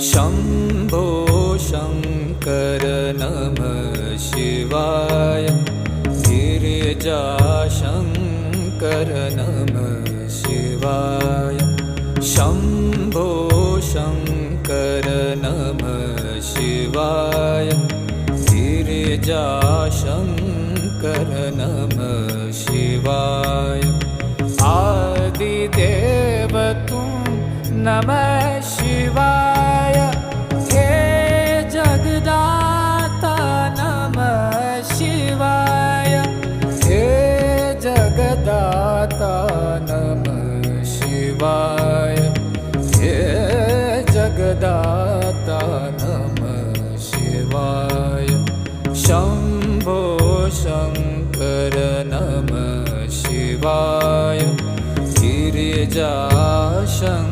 शम्भो शङ्कर नमः शिवाय। गिरिजाशङ्कर नमः शिवाय। शम्भो शङ्कर नमः शिवाय। गिरिजाशङ्कर नमः शिवाय। आदिदेव तुम नमः शिवाय। हे जगदाता नमः शिवाय। हे जगदाता नमः शिवाय। हे जगदाता नमः शिवाय। शम्भो शङ्कर नमः शिवाय। गिरिजाशङ्कर